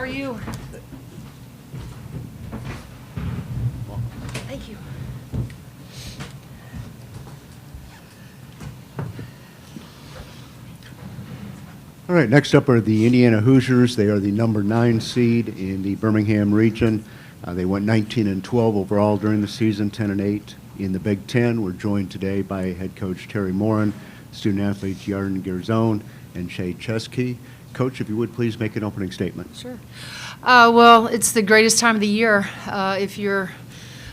How are you? Thank you. All right, next up are the Indiana Hoosiers. They are the number 9 seed in the Birmingham region. They went 19-12 overall during the season, 10-8 in the Big Ten. We're joined today by head coach Terry Moren, student athletes Yarden Garzone and Shay Chesky. Coach, if you would please make an opening statement. Sure. Well, it's the greatest time of the year if you're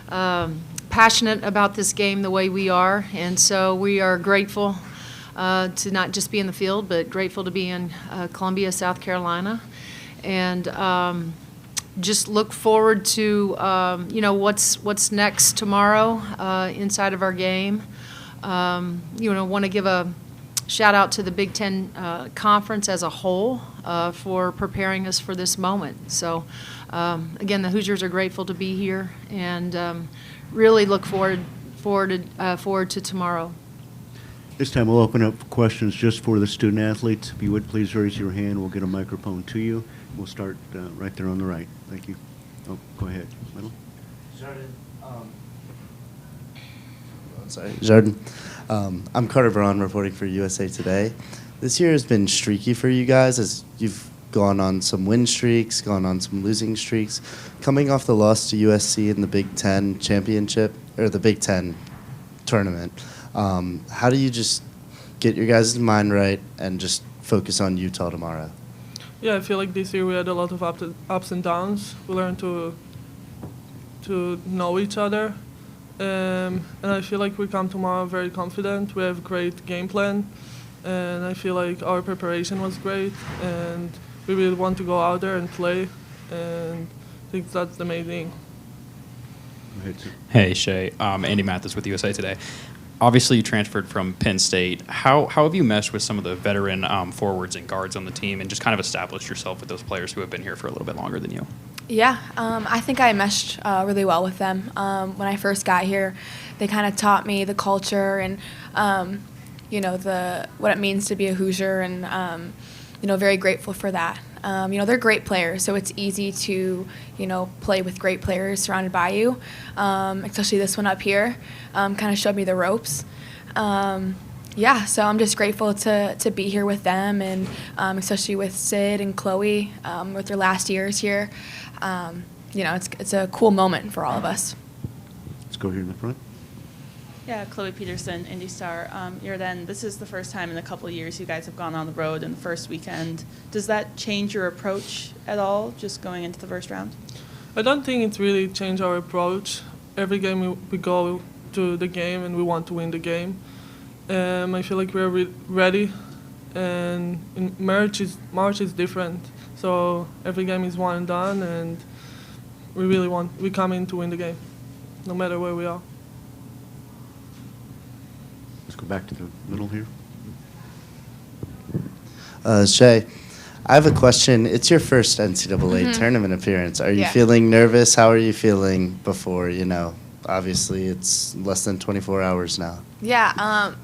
passionate about this game the way we are, and so we are grateful to not just be in the field, but grateful to be in Columbia, South Carolina, and just look forward to what's next tomorrow inside of our game. Want to give a shout out to the Big Ten Conference as a whole for preparing us for this moment. So again, the Hoosiers are grateful to be here and really look forward to tomorrow. This time we'll open up questions just for the student athletes. If you would please raise your hand, we'll get a microphone to you. We'll start right there on the right. Thank you. Oh, go ahead. Middle. Jordan. I'm Carter Braun reporting for USA Today. This year has been streaky for you guys as you've gone on some win streaks, gone on some losing streaks. Coming off the loss to USC in the Big Ten championship, or the Big Ten tournament, how do you just get your guys' mind right and just focus on Utah tomorrow? Yeah, I feel like this year we had a lot of ups and downs. We learned to know each other. And I feel like we come tomorrow very confident. We have a great game plan. And I feel like our preparation was great. And we really want to go out there and play. And I think that's the main thing. Go ahead, sir. Hey, Shay. Andy Mathis with USA Today. Obviously, you transferred from Penn State. How have you meshed with some of the veteran forwards and guards on the team and just kind of established yourself with those players who have been here for a little bit longer than you? Yeah, I think I meshed really well with them. When I first got here, they kind of taught me the culture and, what it means to be a Hoosier, and, very grateful for that. They're great players, so it's easy to, play with great players surrounded by you, especially this one up here. Kind of showed me the ropes. So I'm just grateful to be here with them, and especially with Sid and Chloe with their last years here. It's a cool moment for all of us. Let's go here in the front. Yeah, Chloe Peterson, Indy Star. Yarden, this is the first time in a couple of years you guys have gone on the road in the first weekend. Does that change your approach at all, just going into the first round? I don't think it's really changed our approach. Every game we go to the game and we want to win the game. I feel like we're ready, and in March is different. So every game is one and done, and we come in to win the game, no matter where we are. Let's go back to the middle here. Shay, I have a question. It's your first NCAA tournament appearance. Are you Yeah. feeling nervous? How are you feeling before, obviously it's less than 24 hours now? Yeah,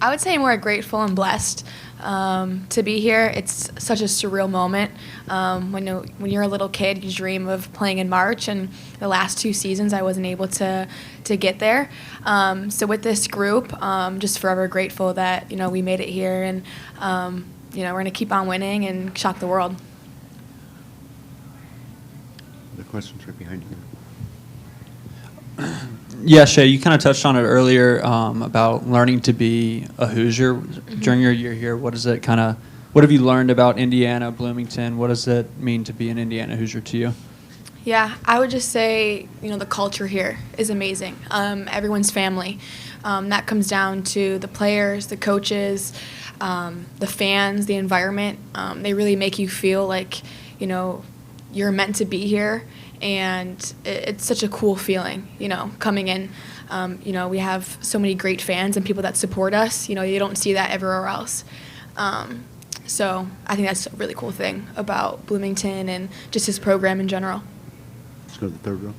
I would say more grateful and blessed to be here. It's such a surreal moment. When you're a little kid, you dream of playing in March, and the last 2 seasons I wasn't able to get there. So with this group, just forever grateful that we made it here, and we're going to keep on winning and shock the world. The question's right behind you. Yeah, Shay, you kind of touched on it earlier about learning to be a Hoosier during your year here. What have you learned about Indiana, Bloomington? What does it mean to be an Indiana Hoosier to you? Yeah, I would just say, the culture here is amazing. Everyone's family. That comes down to the players, the coaches, the fans, the environment. They really make you feel like, you're meant to be here. And it's such a cool feeling, coming in. We have so many great fans and people that support us. You don't see that everywhere else. So I think that's a really cool thing about Bloomington and just his program in general. Let's go to the third row.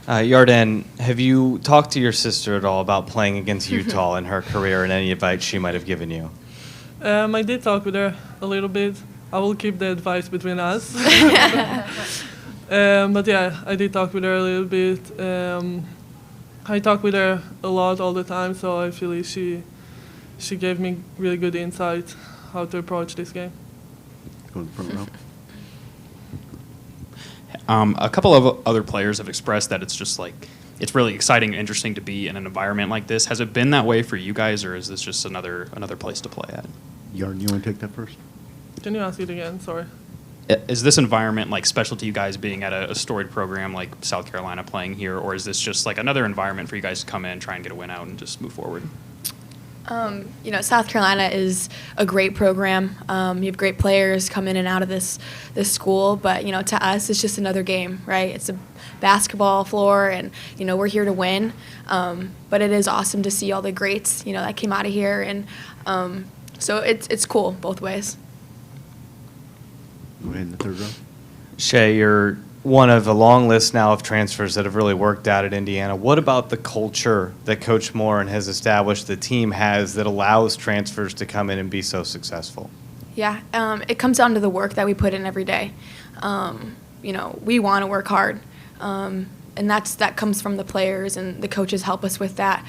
Yarden, have you talked to your sister at all about playing against Utah in her career and any advice she might have given you? I did talk with her a little bit. I will keep the advice between us. But yeah, I did talk with her a little bit. I talk with her a lot all the time, so I feel like she gave me really good insight how to approach this game. Go in the front row. A couple of other players have expressed that it's just like it's really exciting and interesting to be in an environment like this. Has it been that way for you guys, or is this just another place to play at? Yarn, you want to take that first? Can you ask it again? Sorry. Is this environment like special to you guys being at a storied program like South Carolina playing here, or is this just like another environment for you guys to come in, try and get a win out, and just move forward? South Carolina is a great program. You have great players come in and out of this school, but to us, it's just another game, right? It's a basketball floor, and we're here to win. But it is awesome to see all the greats, that came out of here, and so it's cool both ways. Go ahead in the third row. Shay, you're one of a long list now of transfers that have really worked out at Indiana. What about the culture that Coach Moren has established, the team has, that allows transfers to come in and be so successful? Yeah, it comes down to the work that we put in every day. We want to work hard, and that comes from the players, and the coaches help us with that.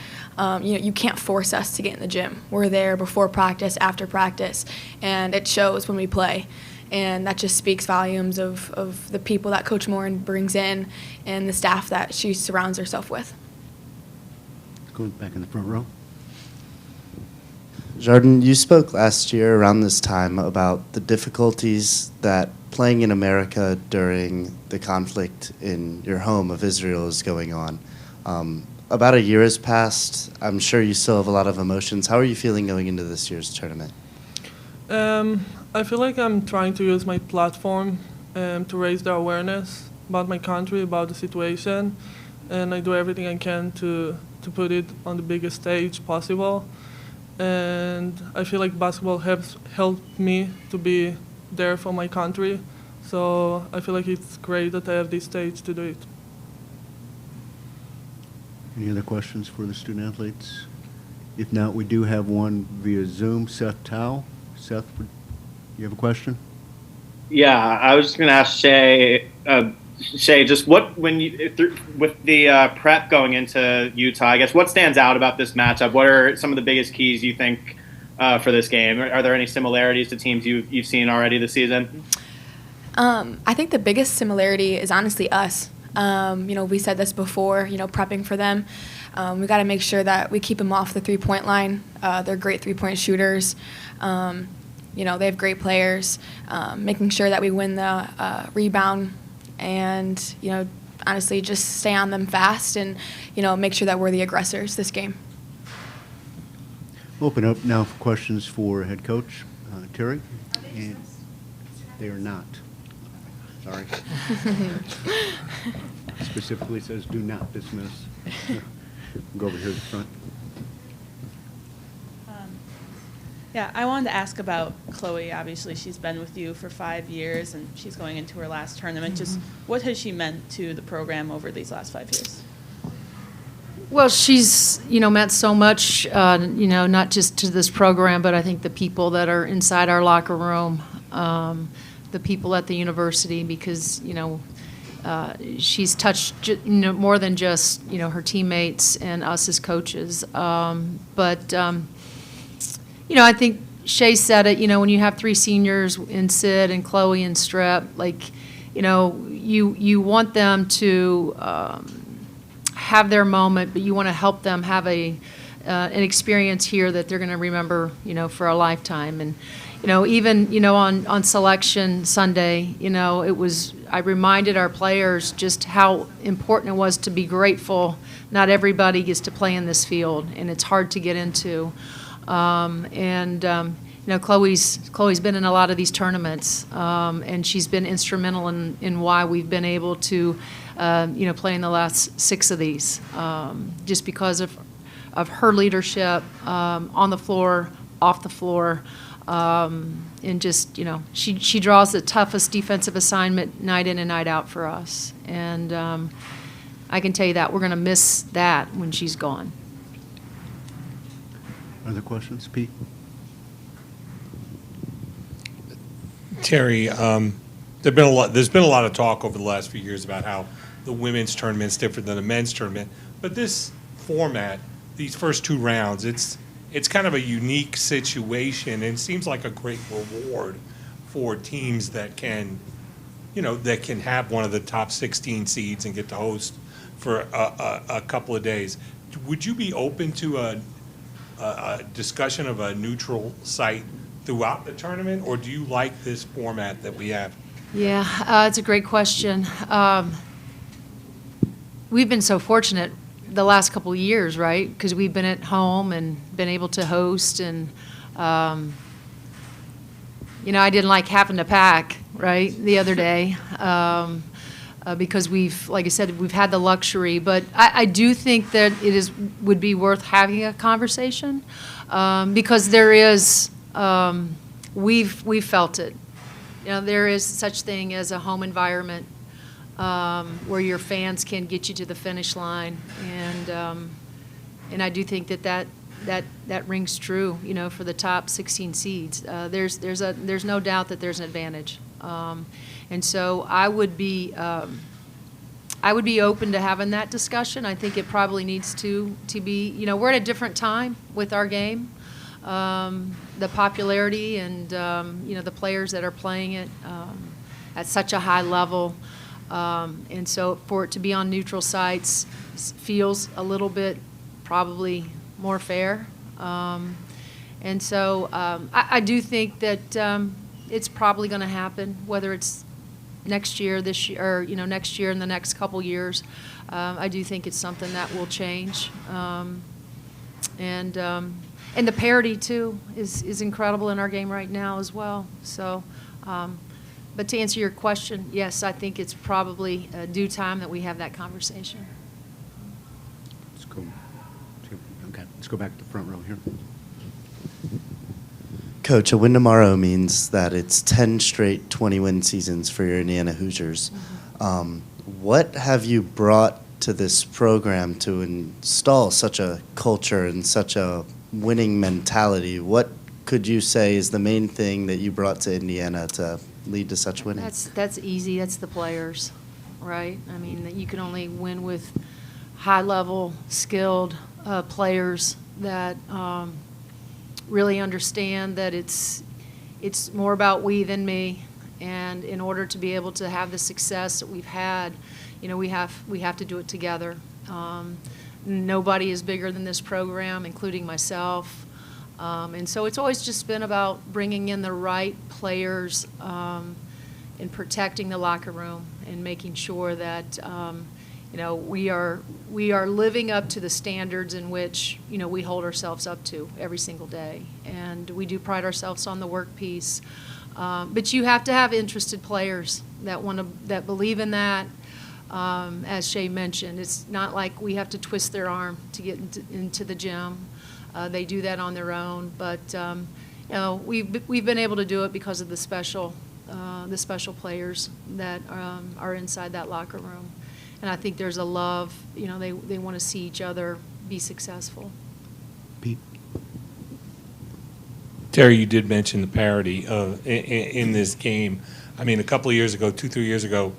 You can't force us to get in the gym. We're there before practice, after practice, and it shows when we play. And that just speaks volumes of the people that Coach Moren brings in and the staff that she surrounds herself with. Going back in the front row. Jordan, you spoke last year around this time about the difficulties that playing in America during the conflict in your home of Israel is going on. About a year has passed. I'm sure you still have a lot of emotions. How are you feeling going into this year's tournament? I feel like I'm trying to use my platform to raise the awareness about my country, about the situation, and I do everything I can to put it on the biggest stage possible. And I feel like basketball has helped me to be there for my country, so I feel like it's great that I have this stage to do it. Any other questions for the student athletes? If not, we do have one via Zoom. Seth Tao. Seth, you have a question? Yeah, I was just going to ask Shay, just with the prep going into Utah, I guess, what stands out about this matchup? What are some of the biggest keys you think for this game? Are there any similarities to teams you've seen already this season? I think the biggest similarity is honestly us. We said this before, prepping for them. We got to make sure that we keep them off the three-point line. They're great three-point shooters. They have great players. Making sure that we win the rebound and, honestly just stay on them fast and, make sure that we're the aggressors this game. We'll open up now for questions for head coach Terry. And they are not. Sorry. Specifically says do not dismiss. Go over here to the front. Yeah, I wanted to ask about Chloe. Obviously, she's been with you for 5 years, and she's going into her last tournament. Just what has she meant to the program over these last 5 years? Well, she's, meant so much, not just to this program, but I think the people that are inside our locker room, the people at the university, because, she's touched, more than just, her teammates and us as coaches. I think Shay said it, when you have 3 seniors in Sid and Chloe and Strep, you want them to have their moment, but you want to help them have an experience here that they're going to remember, for a lifetime. And, even, on selection Sunday, I reminded our players just how important it was to be grateful. Not everybody gets to play in this field, and it's hard to get into. Chloe's been in a lot of these tournaments, and she's been instrumental in why we've been able to, play in the last 6 of these, just because of her leadership on the floor, off the floor, and just, she draws the toughest defensive assignment night in and night out for us. And I can tell you that we're going to miss that when she's gone. Other questions, Pete? Terry, there's been a lot of talk over the last few years about how the women's tournament's different than the men's tournament. But this format, these first 2 rounds, it's kind of a unique situation, and it seems like a great reward for teams that can, that can have one of the top 16 seeds and get to host for a couple of days. Would you be open to a discussion of a neutral site throughout the tournament, or do you like this format that we have? Yeah, it's a great question. We've been so fortunate the last couple of years, right? Because we've been at home and been able to host, and I didn't like having to pack, right, the other day, because like I said, we've had the luxury. But I do think that would be worth having a conversation, because there is, we've felt it. There is such thing as a home environment where your fans can get you to the finish line, and I do think that rings true, for the top 16 seeds. There's no doubt that there's an advantage, and so I would be open to having that discussion. I think it probably needs to be. We're at a different time with our game. The popularity and the players that are playing it at such a high level, and so for it to be on neutral sites feels a little bit probably more fair, and so I do think that it's probably going to happen, whether it's next year, this year, or next year and the next couple years. I do think it's something that will change, and the parity, too, is incredible in our game right now as well. So, but to answer your question, yes, I think it's probably due time that we have that conversation. Let's go back to the front row here. Coach, a win tomorrow means that it's 10 straight 20-win seasons for your Indiana Hoosiers. Mm-hmm. What have you brought to this program to install such a culture and such a winning mentality? What could you say is the main thing that you brought to Indiana to lead to such winning? That's easy. That's the players, right? I mean, you can only win with high-level, skilled players that really understand that it's more about we than me. And in order to be able to have the success that we've had, we have to do it together. Nobody is bigger than this program, including myself. And so it's always just been about bringing in the right players and protecting the locker room and making sure that we are living up to the standards in which we hold ourselves up to every single day. And we do pride ourselves on the work piece. But you have to have interested players that believe in that. As Shay mentioned, it's not like we have to twist their arm to get into the gym. They do that on their own, but we've been able to do it because of the special players that are inside that locker room, and I think there's a love. They want to see each other be successful. Pete. Terry, you did mention the parity in this game. I mean, a couple of years ago, 2-3 years ago,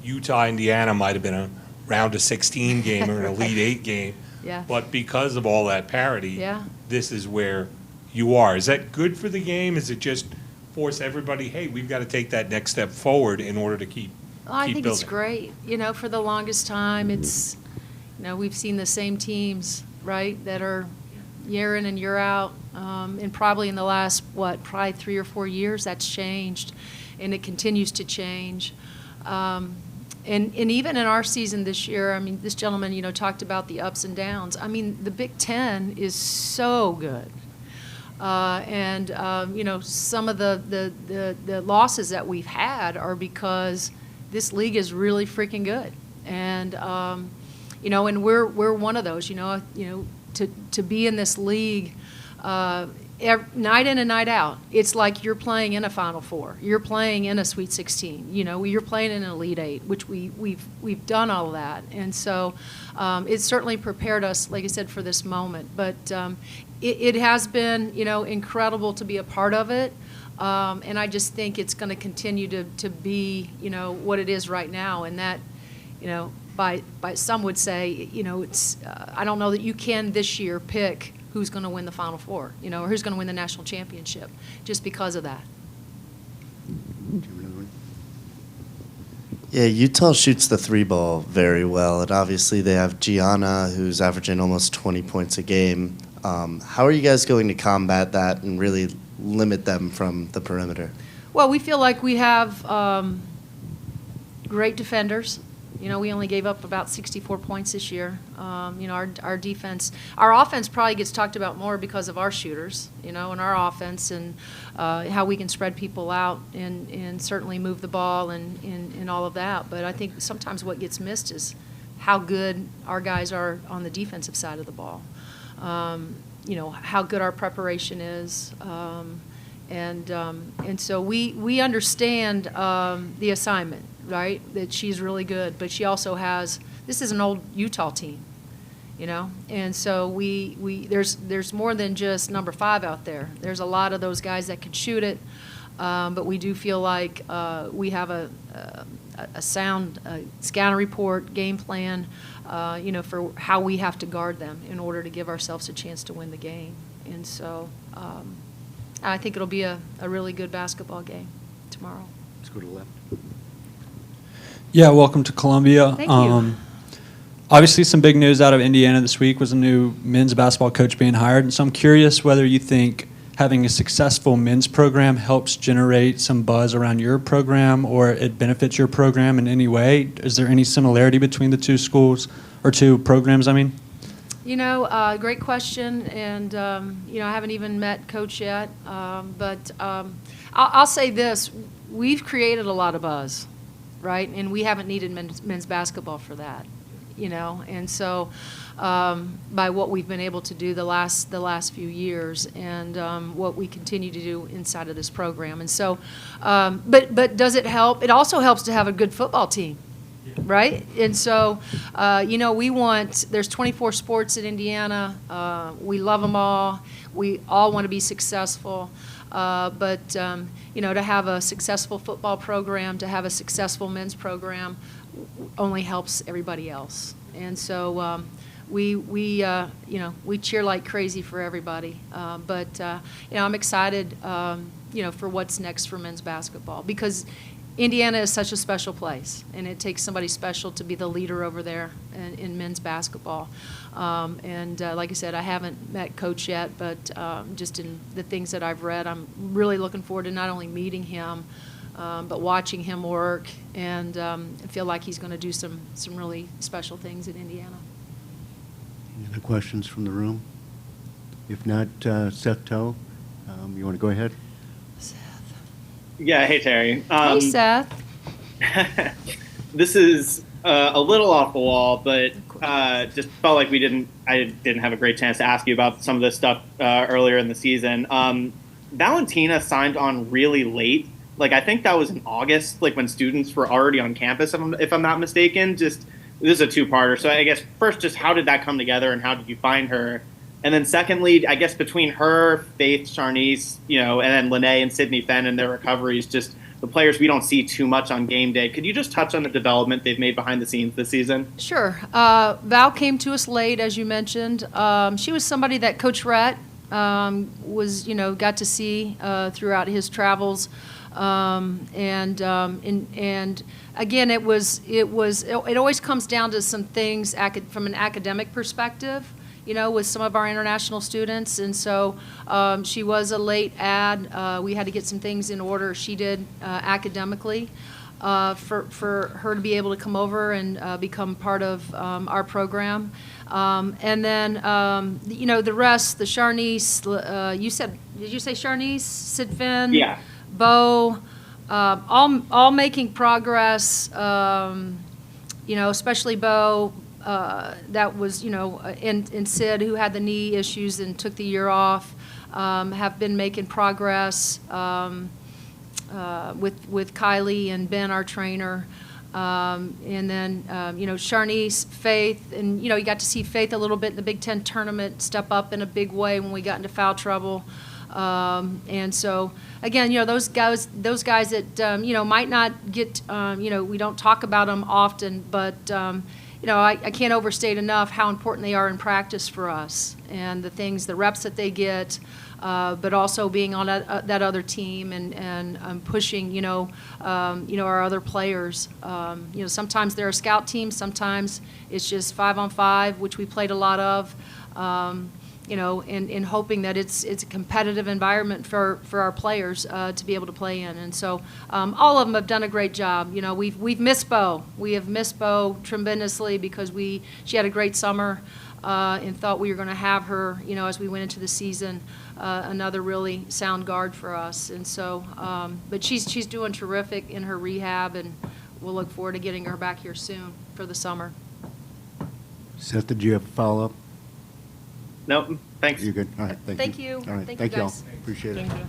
Utah-Indiana might have been a round of 16 game or an Elite 8 game. Yeah. But because of all that parity, Yeah. this is where you are. Is that good for the game? Is it just force everybody, hey, we've got to take that next step forward in order to keep I think building? it's great. For the longest time, it's, we've seen the same teams, right, that are year in and year out. And probably in the last, probably 3 or 4 years, that's changed. And it continues to change. And even in our season this year, I mean, this gentleman, talked about the ups and downs. I mean, the Big Ten is so good. And some of the losses that we've had are because this league is really freaking good. And, and we're one of those, to be in this league night in and night out. It's like you're playing in a Final Four. You're playing in a Sweet 16. You're playing in an Elite 8, which we've done all of that. And so it certainly prepared us, like I said, for this moment. But it has been, incredible to be a part of it. And I just think it's going to continue to be, what it is right now. And that, by some would say, it's, I don't know that you can this year pick who's going to win the Final Four, or who's going to win the national championship just because of that. Yeah, Utah shoots the three ball very well, and obviously they have Gianna, who's averaging almost 20 points a game. How are you guys going to combat that and really limit them from the perimeter? Well, we feel like we have great defenders. We only gave up about 64 points this year. Our defense, our offense probably gets talked about more because of our shooters, and our offense and how we can spread people out and certainly move the ball and all of that. But I think sometimes what gets missed is how good our guys are on the defensive side of the ball. How good our preparation is. And so we understand the assignment, right? That she's really good, but she also has. This is an old Utah team, and so there's more than just number 5 out there. There's a lot of those guys that can shoot it, but we do feel like we have a sound scouting report, game plan, for how we have to guard them in order to give ourselves a chance to win the game, and so. I think it'll be a really good basketball game tomorrow. Let's go to the left. Yeah, welcome to Columbia. Thank you. Obviously, some big news out of Indiana this week was a new men's basketball coach being hired. And so I'm curious whether you think having a successful men's program helps generate some buzz around your program or it benefits your program in any way. Is there any similarity between the two schools or two programs, I mean? Great question, and I haven't even met Coach yet, but I'll say this: we've created a lot of buzz, right? And we haven't needed men's basketball for that, And so, by what we've been able to do the last few years, and what we continue to do inside of this program, and so, but does it help? It also helps to have a good football team. Right? And so, there's 24 sports in Indiana. We love them all. We all want to be successful. But to have a successful football program, to have a successful men's program only helps everybody else. And so we cheer like crazy for everybody. But I'm excited, for what's next for men's basketball because Indiana is such a special place, and it takes somebody special to be the leader over there in men's basketball. Like I said, I haven't met Coach yet, but just in the things that I've read, I'm really looking forward to not only meeting him, but watching him work, and I feel like he's going to do some really special things in Indiana. Any other questions from the room? If not, Seth Toe, you want to go ahead? Yeah, hey, Terry. Hey, Seth. This is a little off the wall, but just felt like I didn't have a great chance to ask you about some of this stuff earlier in the season. Valentina signed on really late. I think that was in August, when students were already on campus, if I'm not mistaken. This is a two-parter. So I guess first, just how did that come together, and how did you find her? And then secondly, I guess between her, Faith, Charnice, and then Lene and Sydney Fenn and their recoveries, just the players we don't see too much on game day. Could you just touch on the development they've made behind the scenes this season? Sure. Val came to us late, as you mentioned. She was somebody that Coach Rhett got to see throughout his travels. And again, it always comes down to some things from an academic perspective. With some of our international students. And so she was a late add. We had to get some things in order. She did academically for her to be able to come over and become part of our program. And then, the rest, the Charnice, did you say Charnice, Sid Finn? Yeah. Bo, all making progress, especially Bo. That was, and Sid, who had the knee issues and took the year off, have been making progress with Kylie and Ben, our trainer. And then, Charnice, Faith, and, you got to see Faith a little bit in the Big Ten tournament step up in a big way when we got into foul trouble. And so, again, those guys that, might not get, we don't talk about them often, but, I can't overstate enough how important they are in practice for us and the reps that they get, but also being on that other team and pushing, our other players. Sometimes they're a scout team, sometimes it's just 5-on-5, which we played a lot of. In hoping that it's a competitive environment for our players to be able to play in. And so all of them have done a great job. We've missed Bo. We have missed Bo tremendously because she had a great summer and thought we were going to have her, as we went into the season, another really sound guard for us. And so, but she's doing terrific in her rehab, and we'll look forward to getting her back here soon for the summer. Seth, did you have a follow-up? No, thanks. You're good. All right, thank you. Thank you. All right, Thank you, all. guys. Appreciate it. Thank you.